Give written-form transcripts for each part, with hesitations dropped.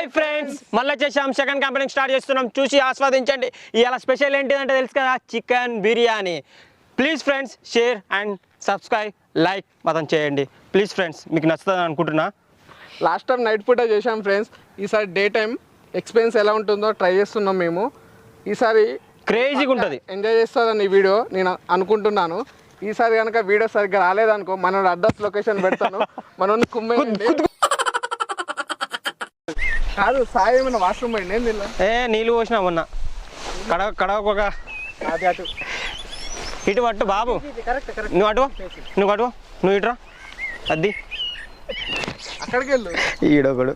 Friends మళ్ళీ చేసాం second campaigning start చేస్తున్నాం చూసి ఆస్వాదించండి ఇవాళ స్పెషల్ ఏంటిదంటే తెలుసు కదా chicken biryani please friends share and subscribe like మాత్రం చేయండి ప్లీజ్ ఫ్రెండ్స్ మీకు నచ్చుతుంది అనుకుంటున్నా లాస్ట్ టైం నైట్ పూట చేసాం ఫ్రెండ్స్ ఈసారి డే టైం ఎక్స్పీరియన్స్ ఎలా ఉంటుందో ట్రై చేస్తున్నాం మేము ఈసారి క్రేజీగా ఉంటుంది ఎంజాయ్ చేస్తుందని ఈ వీడియో నేను అనుకుంటున్నాను ఈసారి కనుక వీడియో సరిగ్గా రాలేదనుకో మన అడ్రస్ లొకేషన్ పెడతాను మనం కుమ్మేయండి కాదు సాయి ఏమైనా వాష్రూమ్ పోయింది ఏం తిన్నా నీళ్ళు పోసినా మొన్న కడవక అది అటు ఇటు పట్టు బాబు నువ్వు అటు నువ్వు ఇటురా అద్ది అక్కడికి వెళ్ళు ఈడొకడు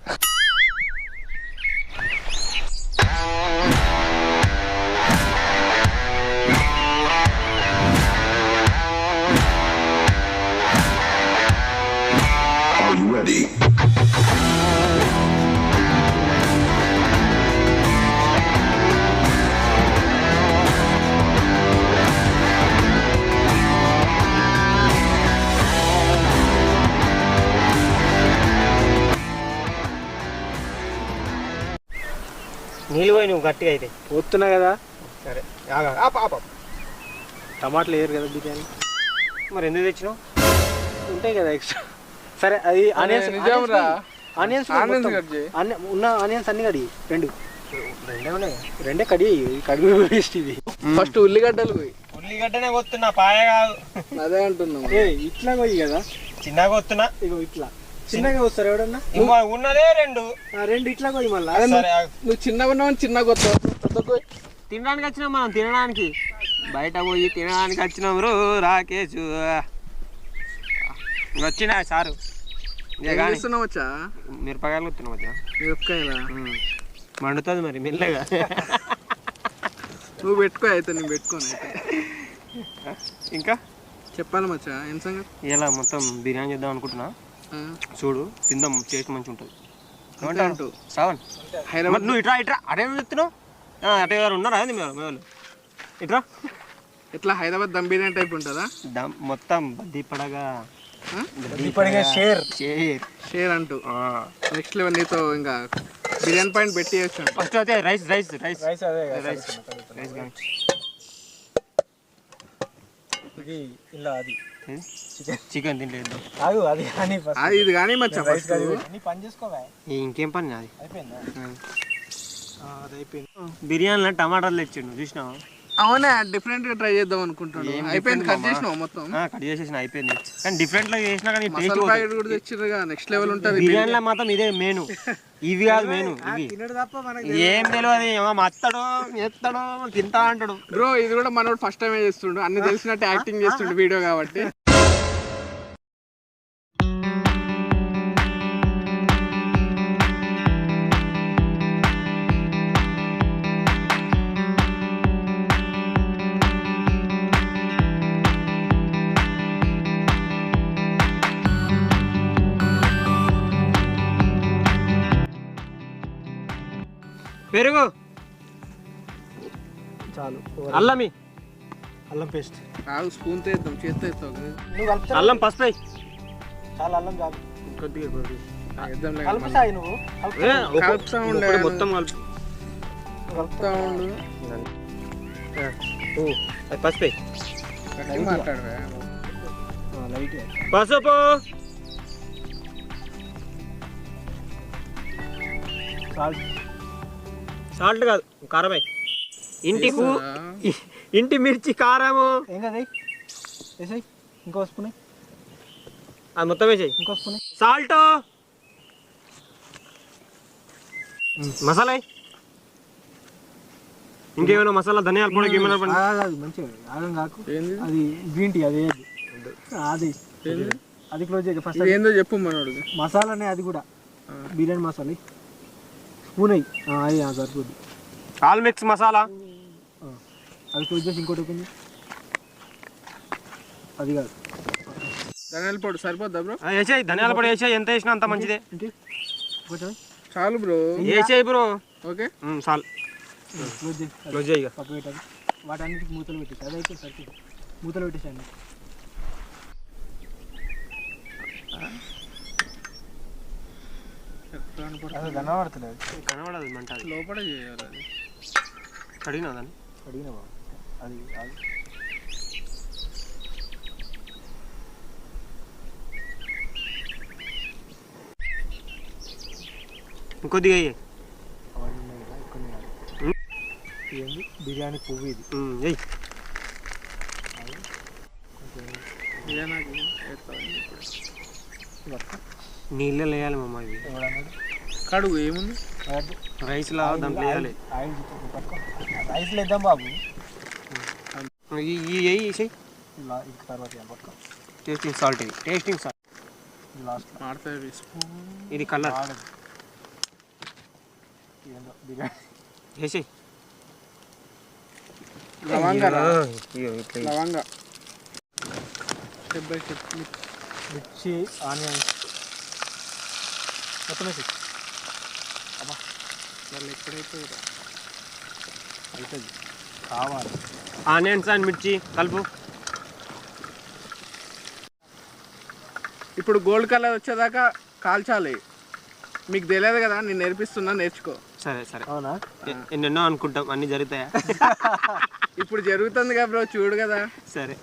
నీళ్ళు పోయి నువ్వు గట్టిగా అయితే పోతున్నా కదా సరే టమాటాలు వేయరు కదా బిర్యానీ మరి ఎందుకు తెచ్చినావు ఉంటాయి కదా ఎక్స్ట్రా సరే అది ఆనియన్స్ ఆనియన్స్ ఉన్న ఆనియన్స్ అన్ని కడి రెండే కడిగి వేస్ట్ ఇది ఫస్ట్ ఉల్లిగడ్డనే కొత్తున్నా పాయ కాదు అదే అంటున్నాం ఇట్లా పోయి కదా చిన్నగా కొత్తున్నా ఇగో ఇట్లా చిన్నగా వస్తారు ఎవడన్నా ఉన్నదే రెండు ఇట్లా పోయి మళ్ళీ నువ్వు చిన్నగా ఉన్నావు చిన్నగా వస్తావు తినడానికి వచ్చినాం మనం తినడానికి బయట పోయి తినడానికి వచ్చినాం రో రాకేష్ వచ్చినా సారు వచ్చా మిరపకాయలు వస్తున్నాం వచ్చా మిరపకాయలా మండుతుంది మరి మెల్లగా నువ్వు పెట్టుకో అయితే నేను పెట్టుకోను అయితే ఇంకా చెప్పాలి మచ్చా ఏం సంగతి ఇలా మొత్తం బిర్యానీ చేద్దాం అనుకుంటున్నా చూడు తిందాం టేస్ట్ మంచిగా ఉంటుంది ఏమంటావు శ్రావణ్ హైదరాబాద్ నువ్వు ఇట్రా అటే చెప్తున్నావు అటే గారు ఉన్నారా మేము ఇట్రా ఎట్లా హైదరాబాద్ దమ్ బిర్యానీ టైప్ ఉంటుందా దమ్ మొత్తం దీపడగా షేర్ అంటూ నెక్స్ట్ లెవెల్ నీతో ఇంకా బిర్యానీ పాయింట్ పెట్టి ఫస్ట్ అయితే రైస్ అది చికెన్ తింటలేదు అది ఇది కానీ మచ్చా పని చేసుకోవా ఇంకేం పని అది అయిపోయింది బిర్యానీలో టమాటాలు తెచ్చిండు చూసినావా అవునా డిఫరెంట్ గా ట్రై చేద్దాం అనుకుంటున్నాను అయిపోయింది కట్ చేసినావు మొత్తం కట్ చేసేసిన అయిపోయింది కానీ డిఫరెంట్ లా చేసినా కానీ మసాలా ప్యాకెట్ కూడా తెచ్చిర్రుగా నెక్స్ట్ లెవెల్ ఉంటుంది బిర్యానీలో మాత్రం ఇదే మెయిన్ ఇవి కాదు మెయిన్ ఇవి ఏం తెలియదు మత్తడు ఎత్తడు తింటా అంటాడు బ్రో ఇది కూడా మనోడు ఫస్ట్ టైం చేస్తుండు అన్ని తెలిసినట్టు యాక్టింగ్ చేస్తుండు వీడియో కాబట్టి పెరుగు చాలు అల్లం పేస్ట్ స్పూన్ తో వేద్దాం చేత్తో వేస్తావు అల్లం పసుపు చాలా అల్లం చాలు కొద్దిగా కలుపుతా ఉండే మొత్తం కలుపుతా ఉండు పసుపు మాట్లాడవా పసుపు సాల్ట్ కాదు కారమే ఇంటి మిర్చి కారము ఏం కదా వేసాయి ఇంకో స్పూన్ అది మొత్తం వేసాయి ఇంకో స్పూన్ సాల్ట్ మసాలా ఇంకేమైనా మసాలా ధనియాల పొడి ఏమైనా మంచిగా ఆగం కాకు అది గ్రీన్ టీ అది అది క్లోజ్ చేయ ఫస్ట్ ఏందో చెప్పు మనోడు మసాలానే అది కూడా బిర్యానీ మసాలా స్పూన్ అయ్యి సరిపోద్ది ఆల్ మిక్స్ మసాలా అది క్లోజ్ చేసి ఇంకోటి ఓపెన్ అది కాదు ధనియాల పొడి సరిపోద్దా బ్రో వేసేయి ధనియాల పొడి వేసేయి ఎంత వేసినా అంత మంచిదే చాలు బ్రో వేసేయి బ్రో ఓకే చాలు క్లోజ్ చేయి పక్క పెట్టాలి వాటన్నిటికి మూతలు పెట్టేసి అది అయితే సరిపోతుంది మూతలు పెట్టేసాను అది కనబడతలేదు. కనబడదు మంట అది. లోపల చేయాలి అది. కడిగినా దాన్ని అడిగిన బాబు అది అది ఇంకొద్దిగా అయ్యి అవన్నీ ఉన్నాయి కదా, కొన్ని కాదు. ఇదేంటి బిర్యానీ పువ్వు ఇది. ఎయ్ బిర్యానీ వేస్తాను ఇప్పుడు. నీళ్ళలో వేయాలి మమ్మ ఇది. ఎవడన్నాడు? కడుగు ఏముంది కాదు. రైస్లో దాంట్లో వేయాలి. ఆయిల్ పట్టుకో. రైస్లో వేద్దాం బాబు. ఈ వేయి వేసేయి. ఇలా ఇంక తర్వాత ఏం పట్టుకో. టేస్టింగ్ సాల్ట్ ఇది. టేస్టింగ్ సాల్ట్ లాస్ట్ మాడతాయి స్పూన్. ఇది కలర్ ఏందో బిర్యానీ వేసేయి. లవంగా ఇట్లా లవంగా స్టెప్ బై స్టెప్. మిర్చి ఆనియన్స్ మొత్తం వేసి అబ్బా వాళ్ళు ఎక్కడైతే అవుతుంది కావాలి. ఆనియన్స్ అండ్ మిర్చి కలుపు. ఇప్పుడు గోల్డ్ కలర్ వచ్చేదాకా కాల్చాలి. మీకు తెలియదు కదా, నేను నేర్పిస్తున్నా, నేర్చుకో. సరే సరే. అవునా? ఎన్నెన్నో అనుకుంటాం, అన్నీ జరుగుతాయా? ఇప్పుడు జరుగుతుంది కదా బ్రో, చూడు కదా. సరే.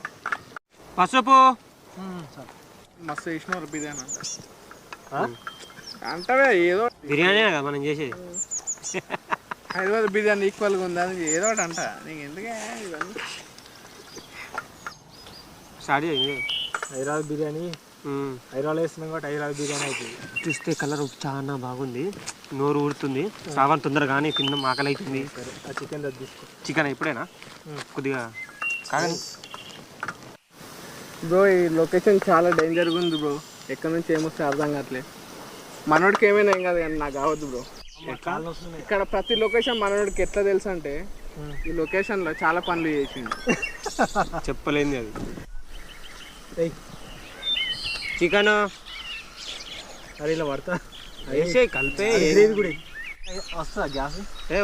పసుపు. సరే. మస్తు వేసినారు బిర్యానీ అంటే ఏదో బిర్యానీ కదా మనం చేసేది. హైదరాబాద్ బిర్యానీ ఈక్వల్గా ఉందా అని ఏదో ఒకటి అంట. నీకు ఎందుకే ఇవన్నీ. స్టార్ట్ చేయండి. హైదరాబాద్ బిర్యానీ హైదరాబాద్ వేస్తున్నాం కాబట్టి హైదరాబాద్ బిర్యానీ అవుతుంది. చూస్తే కలర్ చాలా బాగుంది, నోరు ఊడుతుంది. సావాన్ తొందరగా కానీ తిన్నాం, ఆకలి అవుతుంది. సరే ఆ చికెన్ తీసుకో. చికెన్ ఇప్పుడేనా? కొద్దిగా కాగని. బ్రో ఈ లొకేషన్ చాలా డేంజర్గా ఉంది బ్రో. ఎక్కడి నుంచి ఏమొస్తే అర్థం కావట్లేదు. మనోడికి ఏమైనా ఏం కాదు కానీ నాకు కావద్దు బ్రో. ఇక్కడ ప్రతి లొకేషన్ మనోడికి ఎట్లా తెలుసు అంటే ఈ లొకేషన్లో చాలా పనులు చేసిండు. చెప్పలేంది అది. చికెన్ అరే ఇలా పడతా వేసే కలిపే కూడా వస్తుందా గ్యాస్?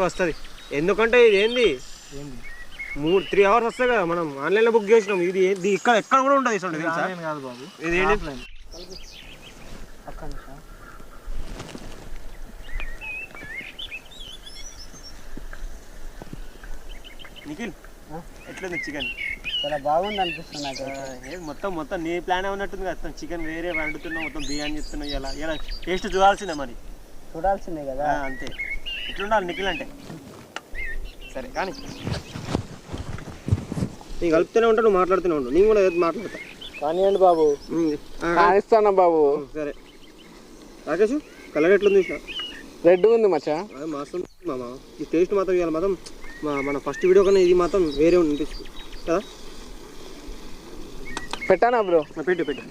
వస్తుంది. ఎందుకంటే ఇది ఏంది ఏంది 3 hours వస్తాయి కదా, మనం ఆన్లైన్లో బుక్ చేసినాం. ఇది ఇక్కడ ఎక్కడ కూడా ఉంటుంది. ఆన్లైన్ కాదు బాబు, ఇది ఏంటి? ఆఫ్లైన్. అక్కడ నిఖిల్ ఎట్లుంది చికెన్? చాలా బాగుంది అనిపిస్తుంది నాకు. మొత్తం నీ ప్లాన్ ఉన్నట్టుంది కదా. చికెన్ వేరే వండుతున్నావు, మొత్తం బిర్యానీ చెప్తున్నావు. ఇలా టేస్ట్ చూడాల్సిందే మరి. చూడాల్సిందే కదా. అంతే. ఇట్లుండాలి నిఖిల్ అంటే. సరే కానీ నీకు కలుపుతూనే ఉంటాను, నువ్వు మాట్లాడుతూనే ఉంటావు. నేను కూడా మాట్లాడతా. కానివ్వండి బాబు. కానిస్తానా బాబు. సరే రాకేష్, కలర్ ఎట్లుంది? రెడ్ ఉంది మచ్చా. మాత్రం మామ ఈ టేస్ట్ మాత్రం ఇవాళ మాత్రం మన ఫస్ట్ వీడియో కన్నా ఇది మాత్రం వేరే అనిపిస్తుంది కదా. పెట్టానా బ్రో? పెట్టు పెట్టు.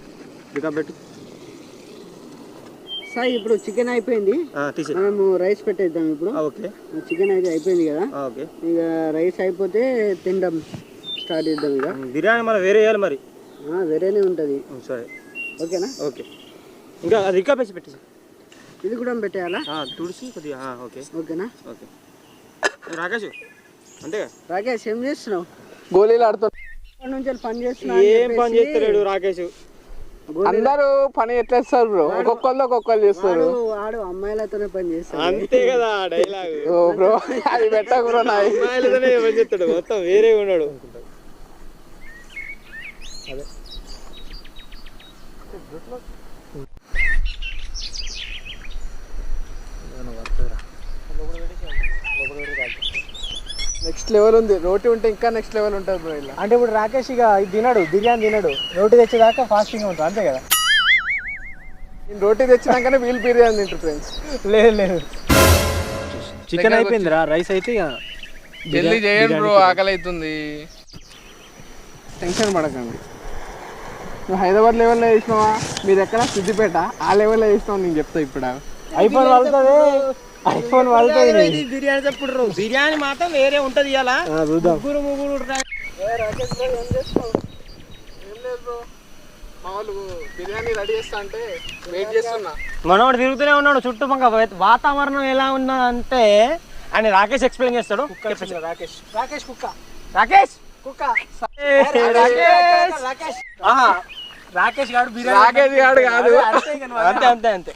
సార్ ఇప్పుడు చికెన్ అయిపోయింది, మనము రైస్ పెట్టేద్దాం. ఇప్పుడు ఓకే, చికెన్ అయితే అయిపోయింది కదా. ఓకే, ఇక రైస్ అయిపోతే తినడం స్టార్ట్ చేద్దాం. ఇక బిర్యానీ మరి వేరే వేయాలి మరి. వేరేనే ఉంటుంది. సరే ఓకేనా? ఓకే. ఇంకా అది ఇంకా పేసి పెట్టేసి ఇది కూడా పెట్టేయాలా? తుడిసి కొద్దిగా. ఓకే ఓకేనా? ఓకే. రాకేష్ అంతేగా. రాకేష్ ఏం చేస్తున్నావు? గోళీలు ఆడుతున్నా. నుంచి పని చేస్తున్నా. ఏం పని చేస్తలేడు రాకేష్. అందరూ పని ఎట్లా చేస్తారు బ్రో? ఒక్కొక్కరు చేస్తారు. వాడు అమ్మాయిలతోనే పని చేస్తాడు. అంతే కదా డైలాగ్. ఓ బ్రో అది పెట్టకు బ్రో. నా అమ్మాయిలతోనే పని చేస్తాడు, మొత్తం వేరే ఉన్నాడు. అదే నెక్స్ట్ లెవెల్ ఉంది. రోటీ ఉంటే ఇంకా నెక్స్ట్ లెవెల్ ఉంటుంది బ్రో. ఇలా అంటే ఇప్పుడు రాకేష్ ఇక ఇది తినడు, బిర్యానీ తినడు, రోటీ తెచ్చేదాకా ఫాస్టింగ్ ఉంటుంది అంతే కదా. నేను రోటీ తెచ్చినాకనే వీళ్ళు బిర్యానీ తింటారు ఫ్రెండ్స్. లేదు చికెన్ అయిపోయిందిరా, రైస్ అయితే ఇక జల్దీ చేయండి బ్రో, ఆకలి అవుతుంది. టెన్షన్ పడకండి. నువ్వు హైదరాబాద్ లెవెల్లో వేసినావా? మీరు ఎక్కడ సిద్దిపేట ఆ లెవెల్లో వేసినావు నేను చెప్తా. ఇప్పుడు ఐఫోన్ వాళ్తుంది, ఐఫోన్ వాళ్తుంది. బిర్యానీ చెప్పుడు బిర్యానీ మాత్రం వేరే ఉంటది. ఇలా ముగ్గురు మా వాళ్ళు బిర్యానీ రెడీ చేస్తా అంటే వెయిట్ చేస్తున్నా. మనోడు తిరుగుతూనే ఉన్నాడు చుట్టుపక్కల. వాతావరణం ఎలా ఉన్నదంటే అని రాకేష్ ఎక్స్ప్లెయిన్ చేస్తాడు. రాకేష్ రాకేష్ కుక్క, రాకేష్ కుక్క రాకేష్ రాకేష్ గాడు రాకేష్ గాడు కాదు. అంతే అంతే అంతే.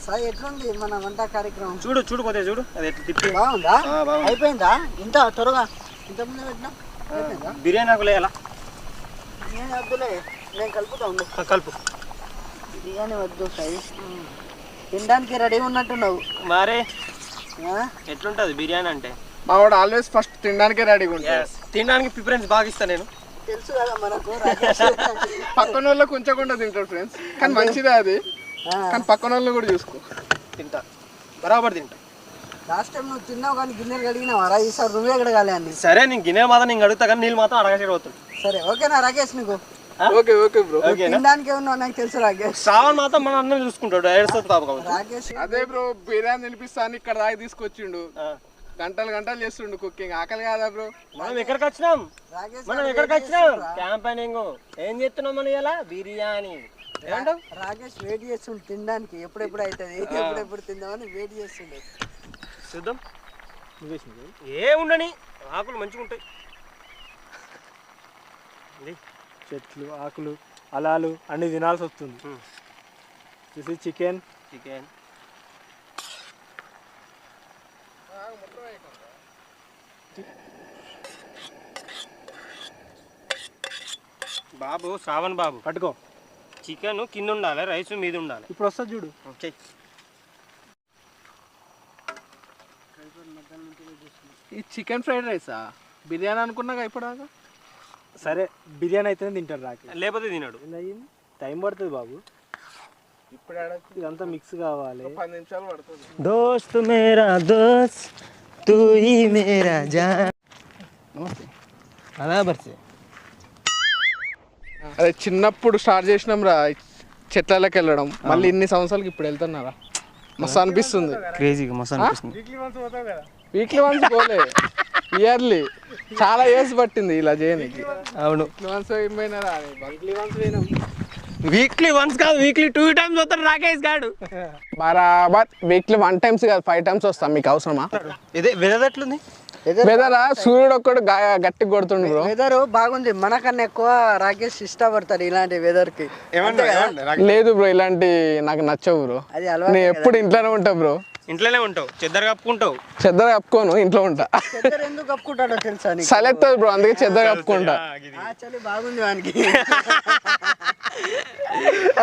సాయి ఎట్లుంది మన వంట కార్యక్రమం? చూడు చూడు కొద్దిగా చూడు అది ఎట్లా తిప్పి బాగుందా? బాగుంది. అయిపోయిందా? ఇంత త్వరగా ఇంతకుముందే పెట్టినా అయిపోయిందా? బిర్యానీ ఆకులు వేయాలా బిర్యానీ వద్దులే, నేను కలుపుతా ఉండు. కలుపు. బిర్యానీ వద్దు సాయి, తినడానికి రెడీ ఉన్నట్టున్నావు. మరే ఆ? ఎట్లుంటది బిర్యానీ అంటే? మా వాడు ఆల్వేస్ ఫస్ట్ తినడానికే రెడీగా ఉంటాడు. తినడానికి ప్రిఫరెన్స్ బాగా ఇస్తాను నేను. తెలుసు కదా మనకు రాకేష్. పక్కన వాళ్ళు కొంచెం తింటారు ఫ్రెండ్స్, కానీ మంచిదే అది. ఆ, కానీ పక్కన వాళ్ళు కూడా చూసుకో. తింటా బరాబర్ తింటా. లాస్ట్ టైం నువ్వు తిన్నావు కానీ గిన్నెలు కడిగినావా? ఈసారి నువ్వే కడగాలి అన్ని. సరే నేను గిన్నె మాత్రం నేను అడుగుతా కానీ నీళ్ళు మాత్రం అడగసేడు పోతుంది. సరే ఓకేనా రాకేష్? నీకు ఓకే ఓకే బ్రో. ఓకేనా? తినడానికి ఉన్నావు నాకు తెలుసు రాకేష్. శ్రావణ్ మాత్రం మన అన్నం చూసుకుంటాడు ఏడుస్తుంది పాప కాబట్టి. రాకేష్ అదే బ్రో, బిర్యానీ తినిపిస్తా అని ఇక్కడ దాకా తీసుకొచ్చిండు. గంటలు గంటలు చేస్తుండు కుకింగ్. ఆకలి కాదా బ్రో? మనం ఎక్కడికి వచ్చినాం? రాకేష్ మనం ఎక్కడికి వచ్చినాం? క్యాంపెయినింగ్. ఏం చేస్తున్నాం మనం ఇలా? బిర్యానీ. ఏమంటావు? రాకేష్ వెయిట్ చేస్తుండు తినడానికి, ఎప్పుడెప్పుడు అవుతుంది ఎప్పుడెప్పుడు తిందామని వెయిట్ చేస్తుండే. చూద్దాం. ఏముండని ఆకులు మంచిగా ఉంటాయి. చెట్లు ఆకులు అలాలు అన్ని తినాల్సి వస్తుంది. This is chicken. చికెన్ బాబు, శ్రావణ్ బాబు పట్టుకో. చికెన్ కింద ఉండాలి, రైస్ మీద ఉండాలి. ఇప్పుడు వస్తుంది చూడు. ఓకే. ఈ చికెన్ ఫ్రైడ్ రైసా? బిర్యానీ అనుకున్నాగా ఇప్పటిదాకా. సరే బిర్యానీ అయితేనే తింటారు రాకేష్. లేకపోతే తినడు. ఏందయ్యింది? టైం పడుతుంది బాబు, ఇప్పుడు ఇదంతా మిక్స్ కావాలి. 10 నిమిషాలు పడుతుంది. దోస్త్ మేరా దోస్త్ తూ హీ మేరా జాన్. బరాబర్ సే. అదే చిన్నప్పుడు స్టార్ట్ చేసినాం రా చెట్లకి వెళ్ళడం. మళ్ళీ ఇన్ని సంవత్సరాలకి ఇప్పుడు వెళ్తున్నారా? మస్తు అనిపిస్తుంది. క్రేజీగా మస్తు అనిపిస్తుంది. వీక్లీ వన్స్ పోలే, ఇయర్లీ. చాలా ఇయర్స్ పట్టింది ఇలా చేయడానికి. అవును. వీక్లీ వన్స్ కాదు, వీక్లీ 2 times వస్తాడు రాకేష్ గాడు. బరాబర్ వీక్లీ 1 times కాదు 5 times వస్తాం. మీకు అవసరమా? ఇదే వెదర్ ఎట్లుంది? వెదరా సూర్యుడు ఒక్కడు గట్టిగా కొడుతుండు బ్రో. వెదర్ బాగుంది, మనకన్నా ఎక్కువ రాకేష్ ఇష్టపడతాడు ఇలాంటి వెదర్ కి. లేదు బ్రో, ఇలాంటి నాకు నచ్చవు బ్రో. అది నేను అలవాటు. ఎప్పుడు ఇంట్లోనే ఉంటా బ్రో. ఇంట్లోనే ఉంటావు, చెద్దరు కప్పుకుంటావు. చెద్దరు కప్పుకోను, ఇంట్లో ఉంటా. చెద్దరు ఎందుకు కప్పుకుంటాడో తెలుసా నీకు? సెలెక్ట్ బ్రో, అందుకే చెద్దరు కప్పుకుంటా. ఆ చలి బాగుంది వానికి.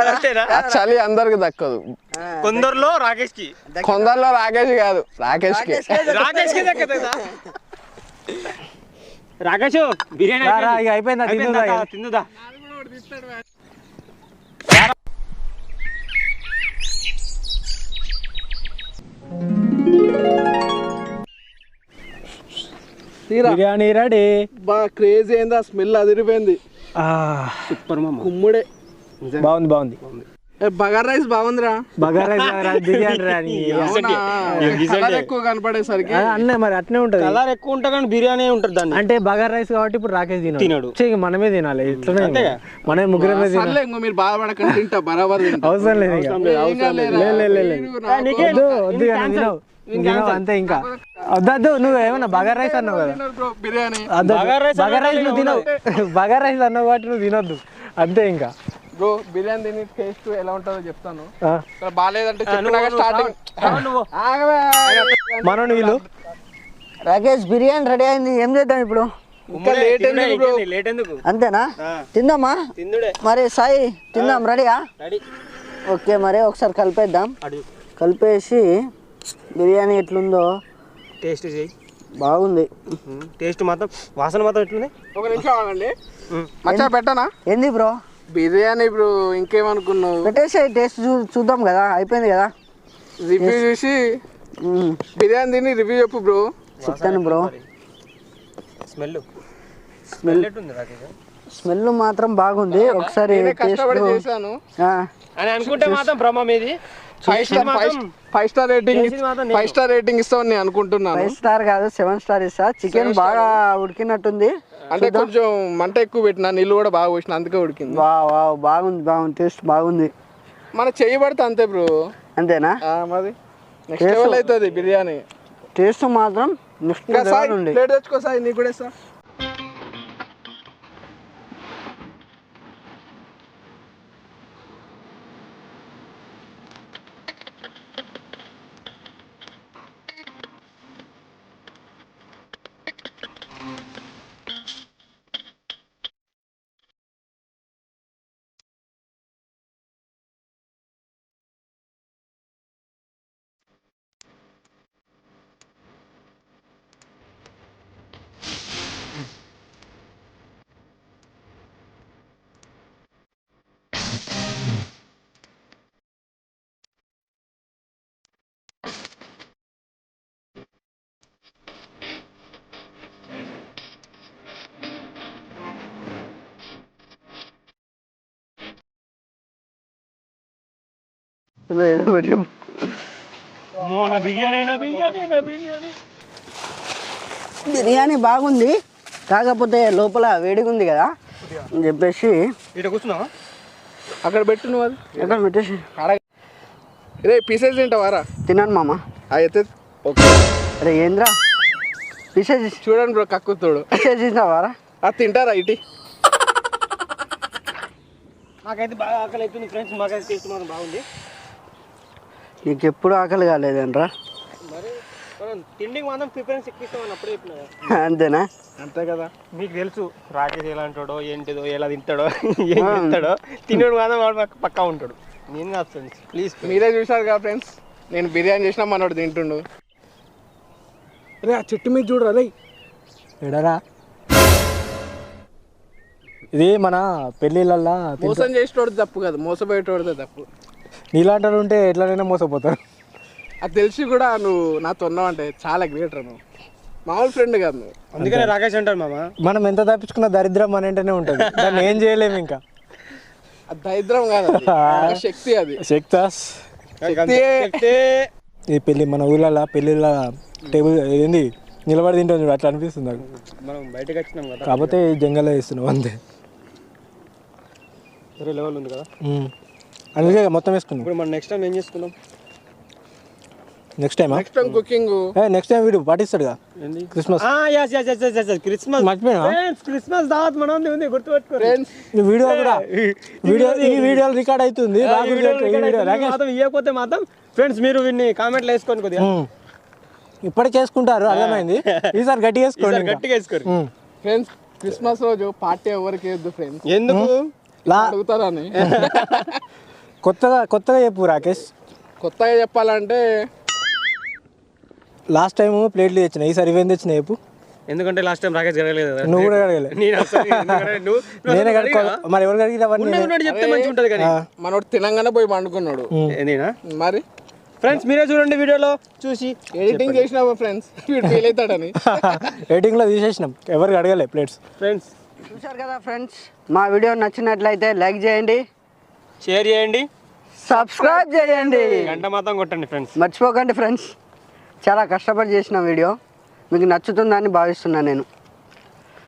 అంతేనా? ఆ చలి అందరికి దక్కదు. కొందరిలో రాకేష్ కి, కొందరిలో రాకేష్ కాదు, రాకేష్ కి. రాకేష్ కి దక్కదా? రాకేష్ బిర్యానీ రా, రా, ఇక అయిపోయిందా? తిందుదా ఇక? తిందుదా. బిర్యానీ రెడీ. బా క్రేజీ అయింది, ఆ స్మెల్ అదిరిపోయింది. సూపర్ మామ. కుమ్ముడే. బాగుంది బాగుంది. బగార్ రైస్ బాగుందిరా. బగారా బిర్యానీ రాని అవునా? కలర్ ఎక్కువ కనపడేసరికి అన్నీ మరి అట్నే ఉంటది. కలర్ ఎక్కువ ఉంటా కానీ బిర్యానీ ఉంటుంది దాన్ని. అంటే బగార్ రైస్ కాబట్టి ఇప్పుడు రాకేష్ తినడు. చెయ్యి మనమే తినాలి, ఇట్లనే మనమే ముగ్గురమే తినాలి. సర్లే, ఇంకో మీరు బాధపడకండి, తింటా బరాబర్ తింటా. అవసరం లేదు ఇక. వద్దు వద్దు ఇక నువ్వు తినవు. నువ్వు తినవు అంతే. ఇంకా వద్దద్దు, నువ్వు ఏమన్నా బగార్ రైస్ అన్నావు కదా. బ్రో బిర్యానీ వద్దు, బగార్ రైస్ నువ్వు తినవు. బగార్ రైస్ అన్నావు కాబట్టి నువ్వు తినొద్దు అంతే. ఇంకా బ్రో బిర్యానీ తిని టేస్ట్ ఎలా ఉంటుందో చెప్తాను. ఆ. ఇక్కడ బాగాలేదంటే స్టార్టింగ్ మనోని వీళ్ళు. రాకేష్ బిర్యానీ రెడీ అయింది, ఏం చేద్దాం ఇప్పుడు? ఇంకా లేట్ ఎందుకు బ్రో? లేట్ ఎందుకు? అంతేనా? తిందామా తిందుడే. మరి సాయి తిందాం, రెడీయా? రెడీ. ఓకే, మరి ఒకసారి కలిపేద్దాం. అడుగు. కలిపేసి బిర్యానీ ఎట్లుందో టేస్ట్ చేయి. బాగుంది. టేస్ట్ మాత్రం, వాసన మాత్రం ఎట్లుంది? ఒక నిమిషం ఆగండి. మచ్చా పెట్టనా ఏంది బ్రో బిర్యానీ? బ్రో ఇంకేమనుకున్నావు? పెట్టేసి టేస్ట్ చూద్దాం కదా, అయిపోయింది కదా. రివ్యూ చూసి బిర్యానీ తిని రివ్యూ చెప్పు బ్రో. చెప్తాను బ్రో. స్మెల్ ఎట్లుంది రాకేష్? స్మెల్ మాత్రం బాగుంది. ఒకసారి కష్టపడి చేశాను అని అనుకుంటే మాత్రం బ్రహ్మ మీది. 5 star రేటింగ్ ఇస్తావు నేను అనుకుంటున్నాను. 5 star కాదు 7 star ఇస్తా. చికెన్ బాగా ఉడికినట్టుంది. అంటే కొంచెం మంట ఎక్కువ పెట్టినా, నీళ్ళు కూడా బాగా పోసిన, అందుకే ఉడికింది. బాగుంది బాగుంది, టేస్ట్ బాగుంది. మన చెయ్యి పడితే అంతే బ్రో. అంతేనా? మరి నెక్స్ట్ లెవెల్ అవుతుంది బిర్యానీ. టేస్ట్ మాత్రం నెక్స్ట్ లెవెల్ ఉంది. ప్లేట్ తెచ్చుకో సాయి, నీకు కూడా సార్. ఏదో ఒకటి చెప్పు. బిర్యానీ బాగుంది, కాకపోతే లోపల వేడిగా ఉంది కదా అని చెప్పేసి ఇటు కూర్చున్నావా? అక్కడ పెట్టు నువ్వు అది ఎక్కడ పెట్టేసి ఇదే పీసెస్ తింటావారా? తిన్నాను మామ. అయితే ఓకే. అరే ఏంద్రా పీసెస్ చూడండి బ్రో, కక్కుతోడు పీసెస్ ఇస్తావారా? అది తింటారా ఇటీ? నాకైతే బాగా ఆకలి అవుతుంది ఫ్రెండ్స్, మాకైతే టేస్ట్ మాత్రం బాగుంది. నీకు ఎప్పుడు ఆకలి కాలేదంట్రా? మరి మనం తిండికి మాత్రం ప్రిఫరెన్స్ ఎక్కువ ఇస్తామని అప్పుడే చెప్పినా. అంతేనా? అంతే కదా. మీకు తెలుసు రాకేష్ ఎలా అంటాడో ఏంటిదో ఎలా తింటాడో ఏం తింటాడో, తినడు మాత్రం వాడు పక్కా ఉంటాడు. నేను కాదు ఫ్రెండ్స్, ప్లీజ్ మీరే చూసారు కదా ఫ్రెండ్స్, నేను బిర్యానీ చేసినా మనోడు తింటుండు. రే ఆ చెట్టు మీద చూడరా రే. ఎడరా ఇది మన పెళ్ళిళ్ళల్లా మోసం చేసేటోడు తప్పు కాదు, మోసపోయేటోడిదే తప్పు. నీలాంటి ఉంటే ఎట్లనైనా మోసపోతారు. అది తెలిసి కూడా నువ్వు నాతో ఉన్నావు అంటే చాలా గ్రేట్ రా. నువ్వు మామూలు ఫ్రెండ్ కాదు నువ్వు. అందుకనే రాకేష్ అంటాడు మామ. మనం ఎంత తప్పించుకున్న దరిద్రం మన వెంటనే ఉంటుంది, దాన్ని ఏం చేయలేము. ఇంకా అది దరిద్రం కాదు, అది ఒక శక్తి. అది శక్తాస్ ఈ పెళ్ళి మన ఊళ్ళల్లో పెళ్ళిళ్ళ టేబుల్ ఏంది నిలబడి తింటాం చూడు, అట్లా అనిపిస్తుంది నాకు. మనం బయటకు వచ్చినాం కదా, కాకపోతే జంగల్లో వేస్తున్నాం అంతే. వేరే లెవెల్ ఉంది కదా, అందుకే మొత్తం వేసుకున్నాం. ఇప్పుడు మనం నెక్స్ట్ టైం ఏం చేసుకున్నాం? Next time next time cooking next time వీడు పాటిస్తాడుగా క్రిస్మస్. క్రిస్మస్ మర్చిపోయినా క్రిస్మస్ దావత్ మన ఉంది, గుర్తుపెట్టుకో ఫ్రెండ్స్. వీడియో కూడా ఈ వీడియోలు రికార్డ్ అవుతుంది. ఇవ్వకపోతే మాత్రం ఫ్రెండ్స్ మీరు వీడిని కామెంట్లు వేసుకోండి కొద్దిగా. ఇప్పటికి వేసుకుంటారు, అర్థమైంది. ఈసారి గట్టిగా వేసుకోండి, గట్టిగా వేసుకోరు ఫ్రెండ్స్. క్రిస్మస్ రోజు పార్టీ ఎవరికి వేయద్దు ఫ్రెండ్స్. ఎందుకు అడుగుతారని. కొత్తగా చెప్పు రాకేష్. కొత్తగా చెప్పాలంటే లాస్ట్ టైం ప్లేట్లు తెచ్చిన, ఈసారి ఇవేం తెచ్చిన చెప్పు. ఎందుకంటే లాస్ట్ టైం రాకేష్ గడగలేదు కదా. నువ్వు కూడా అడగలే, నేనే కడుకోవాలి. మరి ఎవరు కడిగిన చెప్తే మంచిగా ఉంటుంది కానీ మనోడు తినంగానే పోయి పండుకున్నాడు. మరి ఫ్రెండ్స్ మీరే చూడండి వీడియోలో చూసి. ఎడిటింగ్ చేసినావా ఫ్రెండ్స్? వీడు ఫీల్ అవుతాడని ఎడిటింగ్లో తీసేసినాం, ఎవరికి అడగలే ప్లేట్స్. ఫ్రెండ్స్ చూశారు కదా ఫ్రెండ్స్, మా వీడియో నచ్చినట్లయితే లైక్ చేయండి, షేర్ చేయండి, సబ్స్క్రైబ్ చేయండి, గంట మాత్రం కొట్టండి ఫ్రెండ్స్. మర్చిపోకండి ఫ్రెండ్స్. చాలా కష్టపడి చేసిన వీడియో మీకు నచ్చుతుందని భావిస్తున్నాను నేను.